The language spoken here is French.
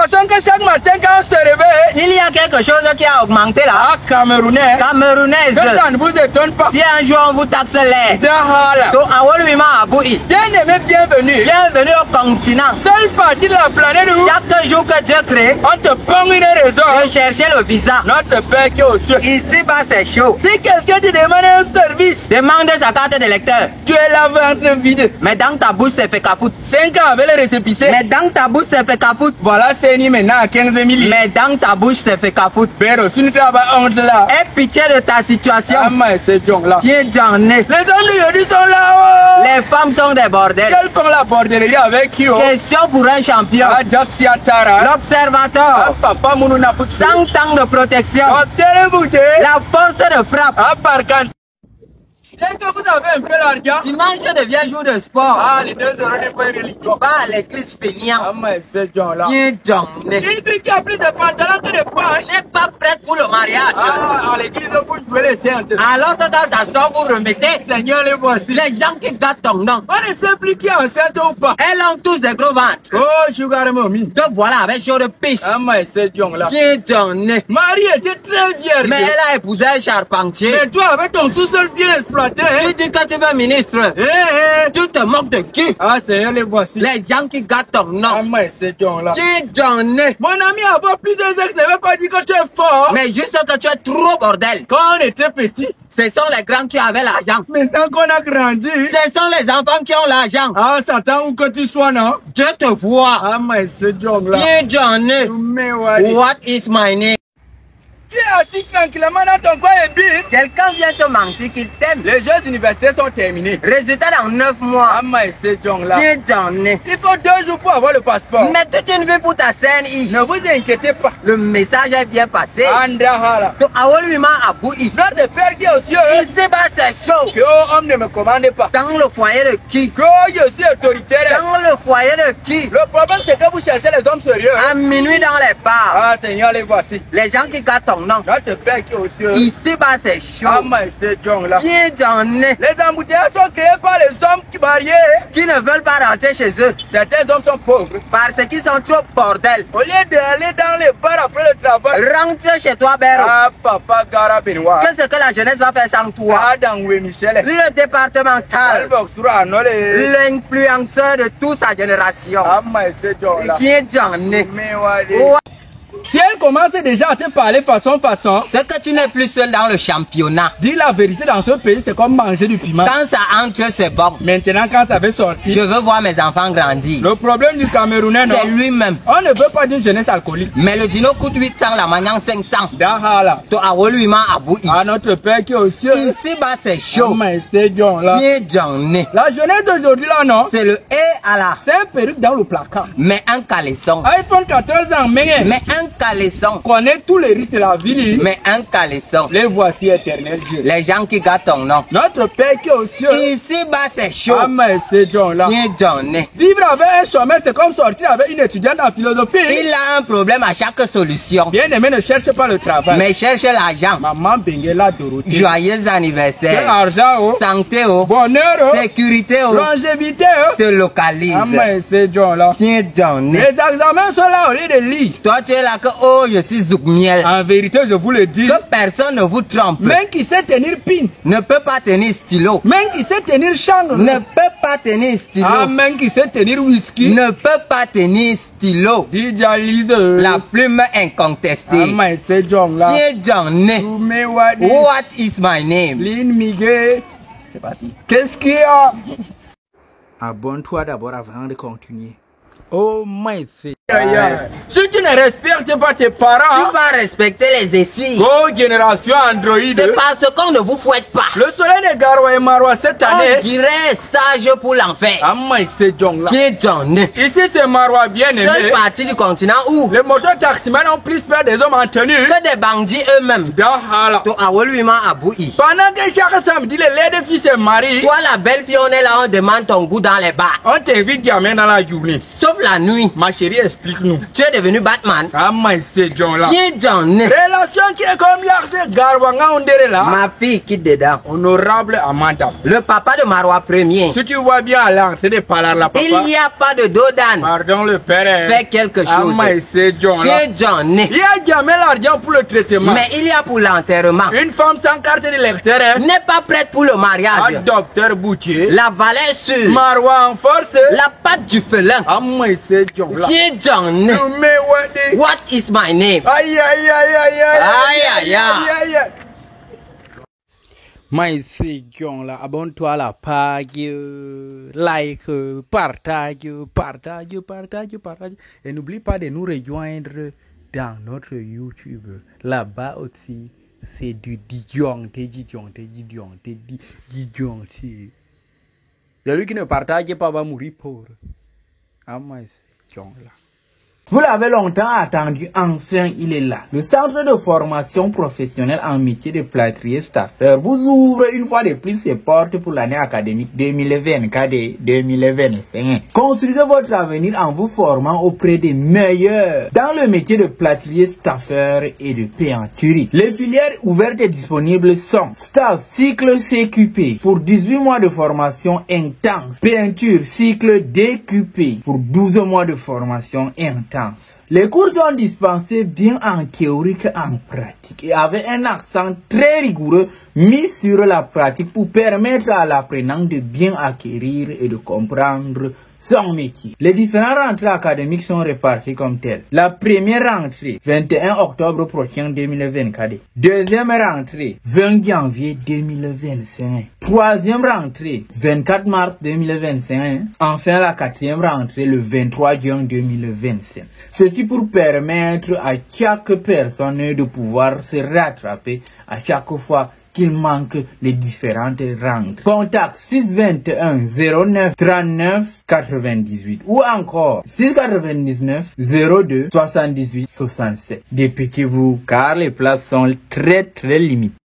façon que chaque matin quand on se réveille, il y a quelque chose qui a augmenté là. Ah, Camerounais. Camerounaise. Que ça ne vous étonne pas. Si un jour on vous taxe l'air. Dahala. Donc, Aboui. Bien-aimé, bienvenue. Bienvenue au continent. Seule partie de la planète où Chaque jour que Dieu crée, on te prend une raison. de chercher le visa. Notre Père qui est aux cieux. Ici-bas, c'est chaud. Si quelqu'un te demande un service, Demande sa carte d'électeur. tu es là ventre vide. Mais dans ta bouche, c'est fait qu'à foutre. 5 ans avec le récépissé. Mais dans ta bouche, c'est fait qu'à foutre. Voilà, c'est ni maintenant à 15 000. Mais dans ta bouche, c'est fait qu'à foutre. Pero, si nous travaillons honte là. Aie pitié de ta situation. Ah, mais c'est John là. Viens j'en ai. Les hommes d'aujourd'hui sont là. Les femmes sont des bordels. Quels font la bordellerie avec qui? Question pour un champion. Ah, Jafsia Tara. L'observateur. Papa, mon n'a pas 100 ans de protection. Oh, téléboute. La force de frappe. Ah, par contre. Dès que vous avez un peu d'argent. Dimanche devient jour de sport. Ah, les 2 euros de pain religieux. Va à l'église feignant. Ah, mais c'est John là. Viens j'en ai. Une fille qui a plus de pantalons que de pain. N'est pas prête pour le mariage. Ah, à l'église, on peut jouer les saints. Alors que quand ça sort, vous remettez. Seigneur, les voici. Les gens qui gâtent ton nom. On ne sait plus qui est enceinte ou pas. Elles ont tous des gros ventres. Oh, Sugar Mommy. Donc voilà, avec chaud de pisse. Ah, mais c'est John là. Viens j'en ai. Marie était très vierge. Mais elle a épousé un charpentier. Mais toi, avec ton sous-sol bien exploité, Tu dis que tu veux ministre. Tu te moques de qui? Ah, Seigneur, les voici. Les gens qui gâtent ton Ah, nom. mais c'est John là. Viens j'en ai. Mon ami avoir plusieurs ex ne veut pas dire que tu es fort. Mais juste que tu es trop bordel. Quand on était petit, Ce sont les grands qui avaient l'argent. maintenant qu'on a grandi, Ce sont les enfants qui ont l'argent. ah, Satan, où que tu sois, non? Dieu te voit. Ah, mais c'est John là. Viens j'en ai. Mais ouais. What is my name? Tu es assis tranquillement dans ton coin et bim. Quelqu'un vient te mentir qu'il t'aime. Les Jeux universitaires sont terminés. Résultat dans 9 mois. Ah, mais c'est John là. Viens j'en ai. Il faut 2 jours pour avoir le passeport. Mais toute une vie pour ta scène. Ne vous inquiétez pas. Le message est bien passé. Andrahala. Donc, Awolwima Aboui. Notre Père qui est aux cieux. Ici-bas, c'est chaud. Que oh, homme ne me commande pas. Dans le foyer de qui? Que je suis autoritaire. Dans le foyer de qui? Le problème c'est que vous cherchez les hommes sérieux. À minuit dans les bars. Ah, Seigneur, les voici. Les gens qui gâtent ton nom. Notre Père qui est aux cieux. Ici-bas, c'est Ah, chaud. mais c'est John là. Viens j'en ai. Les embouteillages sont créés par les hommes qui mariés. Qui ne veulent pas rentrer chez eux. Certains hommes sont pauvres. Parce qu'ils sont trop bordel. Au lieu d'aller dans les bars après le travail. Rentre chez toi, Béro. Ah, papa Gara Benoît. Qu'est-ce que la jeunesse va faire sans toi? Ah, dans oui, Michel. Le départemental. L'influenceur de toute sa génération. Ah, mais c'est John là. Viens j'en ai. Mais ouais. Ouais. Si elle commence déjà à te parler façon, C'est que tu n'es plus seul dans le championnat. dis la vérité dans ce pays, c'est comme manger du piment. Quand ça entre, c'est bon. Maintenant, quand ça veut sortir, Je veux voir mes enfants grandir. le problème du Camerounais, non? C'est lui-même. On ne veut pas d'une jeunesse alcoolique. Mais le dino coûte 800, la manière 500. Dahala. To Awolwima Aboui. À notre Père qui est aux cieux. Ici-bas, c'est chaud. Mais c'est John là. Viens j'en ai. La jeunesse d'aujourd'hui là, non? C'est le et à la. C'est un perruque dans le placard. Mais un caleçon. iPhone 14 ans, mais Mais un caleçon. connaît tous les riches de la ville. Mais un caleçon. Les voici éternel Dieu. Les gens qui gâtent ton nom. Notre Père qui est aux cieux. Ici-bas, c'est chaud. Ah, mais c'est John là. Viens j'en ai. Vivre avec un chômeur, c'est comme sortir avec une étudiante en philosophie. Il a un problème à chaque solution. Bien aimé, ne cherche pas le travail. Mais cherche l'argent. Maman Benguela Dorothée. Joyeux Quel anniversaire. argent, oh. Santé, oh. Bonheur, oh. Sécurité, oh. Longévité, oh. Te localise. Ah, mais c'est John là. Viens j'en ai. Les examens sont là au lieu de lire. Toi, tu es là que, oh, je suis Zoukmiel. En vérité, je vous le dis. Que personne ne vous trompe. Même qui sait tenir pin. Ne peut pas tenir stylo. Même qui sait tenir changle. Ne peut pas tenir stylo. Ah, même qui sait tenir whisky. Ne peut pas tenir stylo. DJ Lise. La plume incontestée. Ah, mais c'est John là. Viens j'en ai. Toumé Wadi. What is my name? Lynn Miguel. C'est parti. Qu'est-ce qu'il y a? Abonne-toi d'abord avant de continuer. Oh, my c'est. Si tu ne respectes pas tes parents, Tu vas respecter les essais. go génération Android. C'est parce qu'on ne vous fouette pas. Le soleil de Garoua et Marois cette On année. dirait stage pour l'enfer. Ah, mais c'est John là. Viens j'en ai. Ici, c'est Marois bien aimé. Seule partie du continent où Les moteurs taximans ont plus peur des hommes en tenue. que des bandits eux-mêmes. Dahala. To Awolwima Aboui. Pendant que chaque samedi, les laides filles se marient, Toi, la belle fille, on est là, on demande ton goût dans les bars. on t'invite gamin dans la journée. Sauf la nuit. Ma chérie, est-ce explique-nous. Tu es devenu Batman. Ah, mais c'est John là. Tiens, John. Relation qui est comme l'argent Garwanga Ondere là. Ma fille qui dedans. Honorable Amanda. Le papa de Marois Premier. Si tu vois bien à l'entrée de parler là, papa. Il n'y a pas de Dodan. Pardon le père. Fais quelque chose. Ah, mais c'est John là. Tiens, John. Il y a jamais l'argent pour le traitement. Mais il y a pour l'enterrement. Une femme sans carte d'électeur. N'est pas prête pour le mariage. Un docteur Boutier. La valeur sûre. Marois en force. La patte du félin. Ah, mais c'est John là. Tiens, John. Mais ouais. What is my name? Aïe, aïe, aïe, aïe, Aïe, aïe, aïe. aïe. Mais c'est John là, abonne-toi à la page, like, partage. Et n'oublie pas de nous rejoindre dans notre YouTube. Là-bas aussi, c'est du Dijon. Celui qui ne partage pas va mourir pauvre. Ah, mais c'est John là. Vous l'avez longtemps attendu, enfin il est là. Le centre de formation professionnelle en métier de plâtrier staffeur vous ouvre une fois de plus ses portes pour l'année académique 2024-2025. Construisez votre avenir en vous formant auprès des meilleurs dans le métier de plâtrier staffeur et de peinturie. Les filières ouvertes et disponibles sont staff cycle CQP pour 18 mois de formation intense, peinture cycle DQP pour 12 mois de formation intense. Les cours sont dispensés bien en théorie qu'en pratique et avec un accent très rigoureux mis sur la pratique pour permettre à l'apprenant de bien acquérir et de comprendre son métier. Les différentes rentrées académiques sont réparties comme telles. La première rentrée, 21 octobre prochain 2024. Deuxième rentrée, 20 janvier 2025. Troisième rentrée, 24 mars 2025. Enfin, la quatrième rentrée, le 23 juin 2025. Ceci pour permettre à chaque personne de pouvoir se rattraper à chaque fois qu'il manque les différentes rentrées. Contact 621 09 39 98 ou encore 699 02 78 67. Dépêchez-vous car les places sont très limitées.